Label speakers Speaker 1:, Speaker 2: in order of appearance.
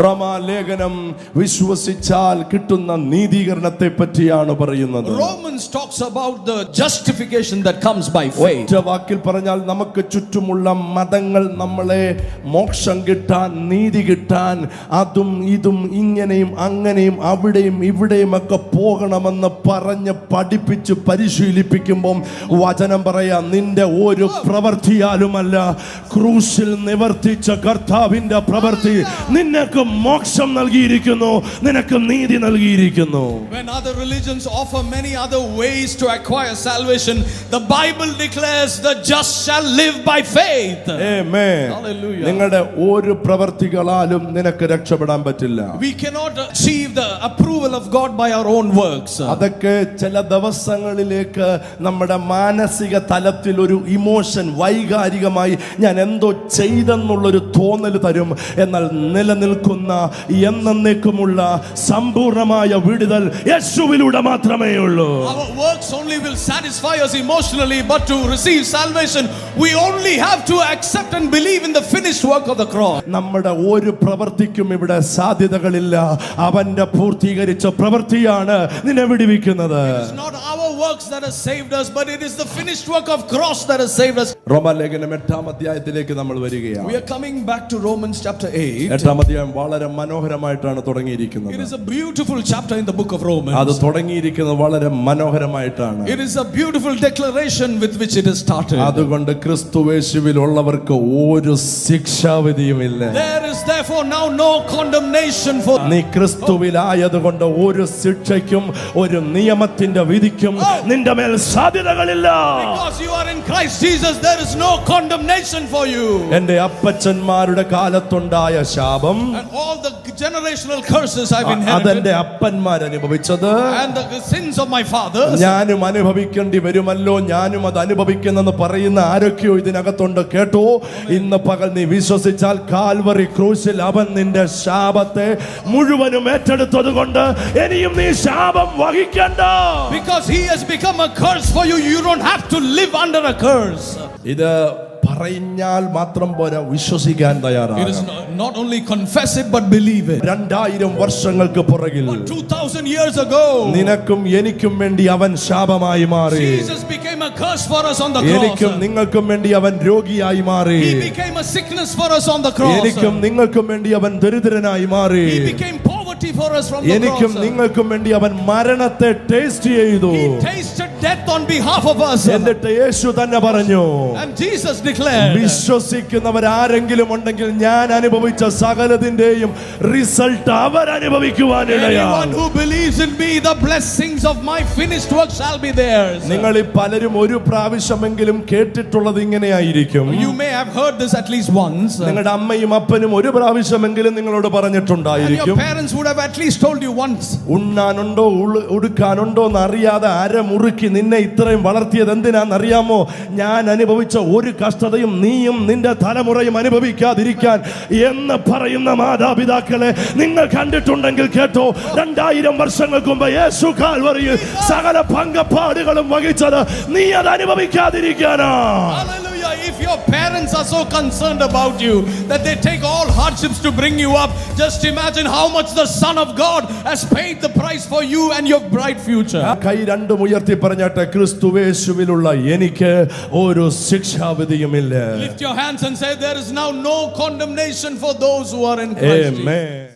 Speaker 1: റോമാലേഖനം വിശ്വസിച്ചാൽ കിട്ടുന്ന നീതീകരണത്തെ പറ്റിയാണ് പറയുന്നത്.
Speaker 2: Romans talks about the justification that comes by faith.
Speaker 1: ഒറ്റ വാക്കിൽ പറഞ്ഞാൽ നമുക്ക് ചുറ്റുമുള്ള മതങ്ങൾ നമ്മളെ മോക്ഷം കിട്ടാൻ, നീതി കിട്ടാൻ, അതും ഇതും ഇങ്ങനെയും അങ്ങനെയും അവിടെയും ഇവിടെയും ഒക്കെ പോകണമെന്ന് പറഞ്ഞ് പഠിപ്പിച്ച് പരിശീലിപ്പിക്കുമ്പോൾ വചനം പറയാ, നിന്റെ ഒരു പ്രവൃത്തിയാലുമല്ല, ക്രൂശിൽ നിവർത്തിച്ച കർത്താവിന്റെ പ്രവൃത്തി നിനക്ക് മോക്ഷം നൽകിയിരിക്കുന്നു, നിനക്ക് നീതി നൽകിയിരിക്കുന്നു.
Speaker 2: When other religions offer many other ways to acquire salvation, the Bible declares the just shall live by faith.
Speaker 1: Amen.
Speaker 2: Hallelujah.
Speaker 1: നിങ്ങളുടെ ഒരു പ്രവൃത്തികളാലും നിനക്ക് രക്ഷപ്പെടാൻ പറ്റില്ല.
Speaker 2: We cannot achieve the approval of God by our own works.
Speaker 1: അതൊക്കെ ചില ദിവസങ്ങളിലേക്ക് നമ്മുടെ മാനസിക തലത്തിൽ ഒരു ഇമോഷൻ, വൈകാരികമായി ഞാൻ എന്തോ ചെയ്തെന്നുള്ളൊരു തോന്നൽ തരും. എന്നാൽ നിലനിൽക്കുന്ന എന്നേക്കുമുള്ള സമ്പൂർണമായ വിടുതൽ യേശുവിലൂടെ മാത്രമേ ഉള്ളൂ.
Speaker 2: Our works only will satisfy us emotionally, but to receive salvation we only have to accept and believe in the finished work of the cross.
Speaker 1: നമ്മുടെ ഒരു പ്രവൃത്തിക്കും ഇവിടെ സാധ്യതകളില്ല. അവന്റെ പൂർത്തീകരിച്ച പ്രവൃത്തിയാണ് നിന്നെ വിടുവിക്കുന്നത്.
Speaker 2: It is not our works that has saved us, but it is the finished work of cross that has saved us.
Speaker 1: റോമാലേഖനം 8-ാം അധ്യായത്തിലേക്ക് നമ്മൾ വരികയാണ്.
Speaker 2: We are coming back to Romans chapter 8.
Speaker 1: 8-ാം അധ്യായം വളരെ മനോഹരമായിട്ടാണ് തുടങ്ങിയിരിക്കുന്നത്.
Speaker 2: It is a beautiful chapter in the book of Romans.
Speaker 1: അത് തുടങ്ങിയിരിക്കുന്നത് വളരെ മനോഹരമായിട്ടാണ്.
Speaker 2: It is a beautiful declaration with which it is started.
Speaker 1: അതുകൊണ്ട് ക്രിസ്തുയേശുവിൽ ഉള്ളവർക്ക് ഒരു ശിക്ഷാവിധിയുമില്ല.
Speaker 2: There is therefore now no condemnation for
Speaker 1: നീ ക്രിസ്തുവിലായതുകൊണ്ട് ഒരു ശിക്ഷയ്ക്കും ഒരു നിയമത്തിന്റെ വിധിക്കും നിന്റെ മേൽ സാധ്യതകളില്ല.
Speaker 2: Because you are in Christ Jesus, there is no condemnation for you.
Speaker 1: എൻ്റെ അപ്പച്ചന്മാരുടെ കാലത്തുണ്ടായ ശാപം,
Speaker 2: And all the generational curses I've inherited,
Speaker 1: അതെന്റെ അപ്പന്മാർ അനുഭവിച്ചത്,
Speaker 2: and the sins of my fathers,
Speaker 1: ഞാനും അനുഭവിക്കേണ്ടി വരുമല്ലോ, ഞാനും അത് അനുഭവിക്കുന്നെന്ന് പറയുന്ന ആരൊക്കെയോ ഇതിനകത്തുണ്ട്. കേട്ടോ, ഇന്ന് പകൽ നീ വിശ്വസിച്ചാൽ കാൽവറി ക്രൂശിൽ അവൻ നിന്റെ ശാപത്തെ മുഴുവനും ഏറ്റെടുത്തത് കൊണ്ട് ഇനിയും നീ ശാപം വഹിക്കണ്ട.
Speaker 2: because he has become a curse for you, you don't have to live under a curse.
Speaker 1: ഇത് പറഞ്ഞാൽ മാത്രം പോരാ, വിശ്വസിക്കാൻ
Speaker 2: It
Speaker 1: തയ്യാറാണ്.
Speaker 2: is not only confess it but believe it.
Speaker 1: 2000 വർഷങ്ങൾക്ക് പുറകിൽ
Speaker 2: 2000 years ago,
Speaker 1: നിനക്കും എനിക്കും വേണ്ടി അവൻ ശാപമായി മാറി.
Speaker 2: Jesus became a curse for us on the cross.
Speaker 1: എനിക്കും നിങ്ങൾക്കും വേണ്ടി അവൻ രോഗിയായി മാറി.
Speaker 2: He became a sickness for us on the cross.
Speaker 1: എനിക്കും നിങ്ങൾക്കും വേണ്ടി അവൻ ദരിദ്രനായി മാറി.
Speaker 2: He became poverty for us from the
Speaker 1: എനിക്കും
Speaker 2: cross.
Speaker 1: നിങ്ങൾക്കും വേണ്ടി അവൻ മരണത്തെ ടേസ്റ്റ് ചെയ്തു.
Speaker 2: He tasted death on behalf of us.
Speaker 1: എന്നിട്ട് യേശു തന്നെ പറഞ്ഞു,
Speaker 2: And Jesus declared,
Speaker 1: വിശ്വസിക്കുന്നവരാരെങ്കിലും ഉണ്ടെങ്കിൽ ഞാൻ അനുഭവിച്ച സകലതിന്റെയും റിസൾട്ട് അവർ അനുഭവിക്കുവാനിടയാണ്.
Speaker 2: anyone who believes in me, the blessings of my finished work shall be theirs.
Speaker 1: നിങ്ങൾ പലരും ഒരു പ്രാവശ്യമെങ്കിലും കേട്ടിട്ടുള്ളത് ഇങ്ങനെയായിരിക്കും.
Speaker 2: You may have heard this at least once.
Speaker 1: നിങ്ങളുടെ അമ്മയും അപ്പനും ഒരു പ്രാവശ്യമെങ്കിലും നിങ്ങളോട്
Speaker 2: And your
Speaker 1: പറഞ്ഞിട്ടുണ്ടായിരിക്കും.
Speaker 2: parents would have at least told you once.
Speaker 1: ഉണ്ണാനുണ്ടോ ഉടുക്കാനുണ്ടോ എന്നറിയാതെ അരമുറുക്കി നിന്നെ ഇത്രയും വളർത്തിയത് എന്തിനാണെന്നറിയാമോ? ഞാൻ അനുഭവിച്ച ഒരു കഷ്ടതയും നീയും നിന്റെ തലമുറയും അനുഭവിക്കാതിരിക്കാൻ എന്ന് പറയുന്ന മാതാപിതാക്കളെ നിങ്ങൾ കണ്ടിട്ടുണ്ടെങ്കിൽ കേട്ടോ, 2000 വർഷങ്ങൾക്ക് മുമ്പ് യേശു കാൽവറിയിൽ സകല പങ്കപ്പാടുകളും വഹിച്ചത് നീ അത് അനുഭവിക്കാതിരിക്കാനാ.
Speaker 2: Hallelujah. If your parents are so concerned about you that they take all hardships to bring you up, just imagine how much the Son of God has paid the price for you and your bright future.
Speaker 1: കൈ രണ്ടും ഉയർത്തി പറഞ്ഞാട്ടെ, ക്രിസ്തുയേശുവിലുള്ള എനിക്ക് ഒരു ശിക്ഷാവിധിയുമില്ല.
Speaker 2: Lift your hands and say, there is now no condemnation for those who are in Christ Jesus.
Speaker 1: Amen.